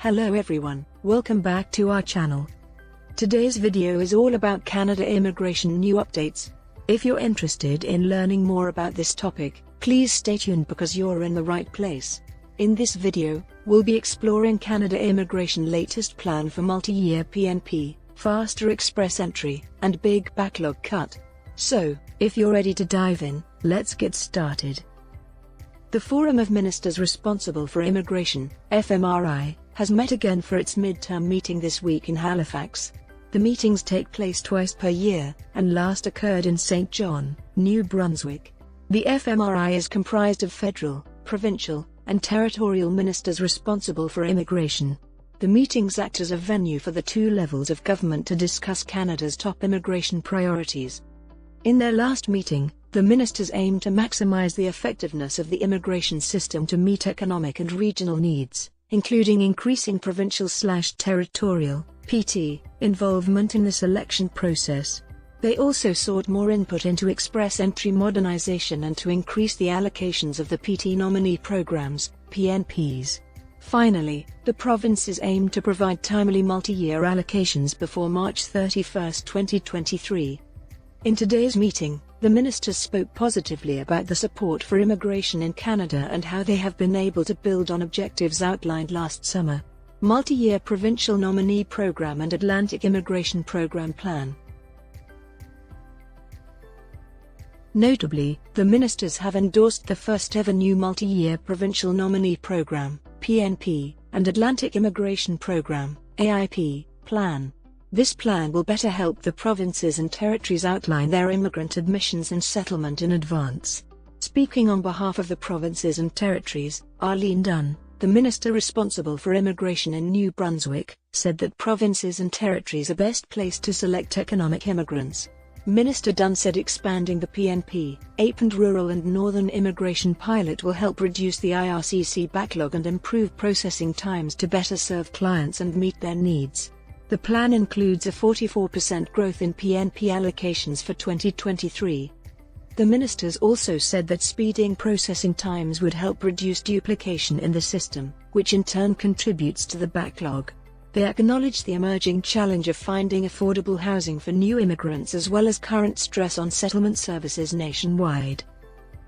Hello everyone, welcome back to our channel. Today's video is all about Canada immigration new updates. If you're interested in learning more about this topic, please stay tuned because you're in the right place. In this video, we'll be exploring Canada immigration latest plan for multi-year PNP, faster express entry, and big backlog cut. So, if you're ready to dive in, let's get started. The Forum of Ministers responsible for Immigration, FMRI, has met again for its midterm meeting this week in Halifax. The meetings take place twice per year, and last occurred in St. John, New Brunswick. The FMRI is comprised of federal, provincial, and territorial ministers responsible for immigration. The meetings act as a venue for the two levels of government to discuss Canada's top immigration priorities. In their last meeting, the ministers aimed to maximize the effectiveness of the immigration system to meet economic and regional needs, including increasing provincial/territorial (PT) involvement in the selection process. They also sought more input into express entry modernization and to increase the allocations of the PT nominee programs, PNPs. Finally, the provinces aimed to provide timely multi-year allocations before March 31, 2023. In today's meeting, the ministers spoke positively about the support for immigration in Canada and how they have been able to build on objectives outlined last summer: multi-year provincial nominee program and Atlantic Immigration Program Plan. Notably, the ministers have endorsed the first-ever new multi-year provincial nominee program, PNP, and Atlantic Immigration Program, AIP, plan. This plan will better help the provinces and territories outline their immigrant admissions and settlement in advance. Speaking on behalf of the provinces and territories, Arlene Dunn, the minister responsible for immigration in New Brunswick, said that provinces and territories are best placed to select economic immigrants. Minister Dunn said expanding the PNP, AIP and rural and northern immigration pilot will help reduce the IRCC backlog and improve processing times to better serve clients and meet their needs. The plan includes a 44% growth in PNP allocations for 2023. The ministers also said that speeding processing times would help reduce duplication in the system, which in turn contributes to the backlog. They acknowledged the emerging challenge of finding affordable housing for new immigrants as well as current stress on settlement services nationwide.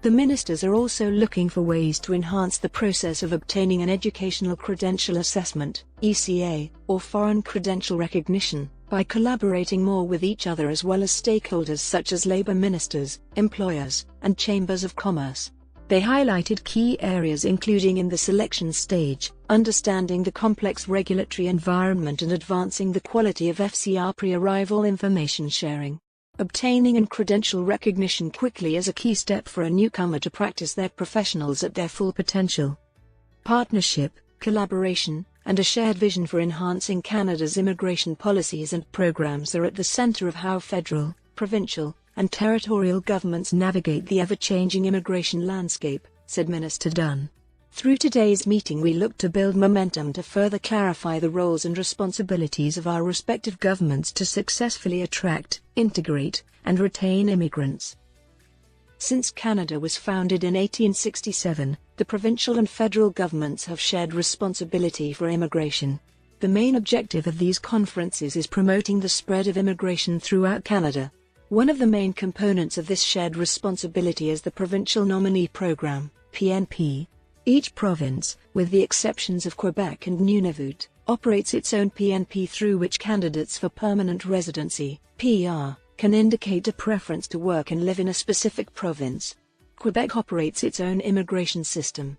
The ministers are also looking for ways to enhance the process of obtaining an Educational Credential Assessment, ECA, or Foreign Credential Recognition, by collaborating more with each other as well as stakeholders such as labor ministers, employers, and chambers of commerce. They highlighted key areas including in the selection stage, understanding the complex regulatory environment and advancing the quality of FCR pre-arrival information sharing. Obtaining and credential recognition quickly is a key step for a newcomer to practice their professionals at their full potential. Partnership, collaboration, and a shared vision for enhancing Canada's immigration policies and programs are at the centre of how federal, provincial, and territorial governments navigate the ever-changing immigration landscape, said Minister Dunn. Through today's meeting we look to build momentum to further clarify the roles and responsibilities of our respective governments to successfully attract, integrate, and retain immigrants. Since Canada was founded in 1867, the provincial and federal governments have shared responsibility for immigration. The main objective of these conferences is promoting the spread of immigration throughout Canada. One of the main components of this shared responsibility is the Provincial Nominee Program, PNP. Each province, with the exceptions of Quebec and Nunavut, operates its own PNP through which candidates for permanent residency, PR, can indicate a preference to work and live in a specific province. Quebec operates its own immigration system.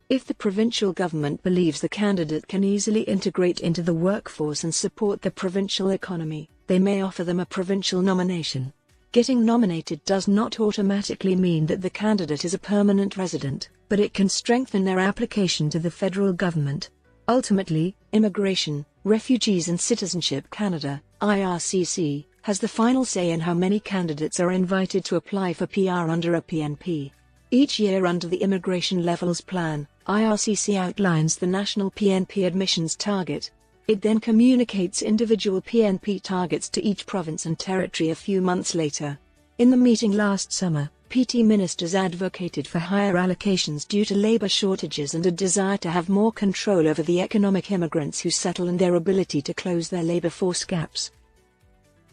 If the provincial government believes the candidate can easily integrate into the workforce and support the provincial economy, they may offer them a provincial nomination. Getting nominated does not automatically mean that the candidate is a permanent resident, but it can strengthen their application to the federal government. Ultimately, Immigration, Refugees and Citizenship Canada, IRCC, has the final say in how many candidates are invited to apply for PR under a PNP. Each year under the Immigration Levels Plan, IRCC outlines the national PNP admissions target. It then communicates individual PNP targets to each province and territory a few months later. In the meeting last summer, PT ministers advocated for higher allocations due to labor shortages and a desire to have more control over the economic immigrants who settle and their ability to close their labor force gaps.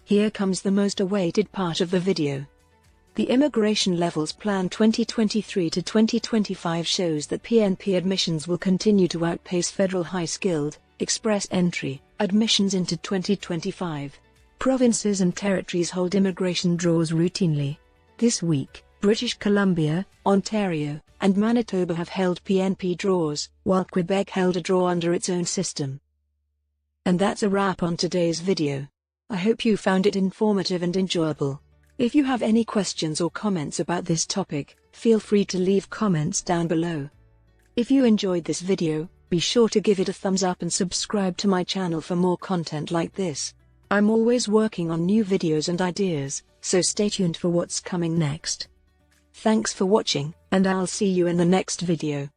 Here comes the most awaited part of the video. The Immigration Levels Plan 2023 to 2025 shows that PNP admissions will continue to outpace federal high-skilled, express entry, admissions into 2025. Provinces and territories hold immigration draws routinely. This week, British Columbia, Ontario, and Manitoba have held PNP draws, while Quebec held a draw under its own system. And that's a wrap on today's video. I hope you found it informative and enjoyable. If you have any questions or comments about this topic, feel free to leave comments down below. If you enjoyed this video, be sure to give it a thumbs up and subscribe to my channel for more content like this. I'm always working on new videos and ideas, so stay tuned for what's coming next. Thanks for watching, and I'll see you in the next video.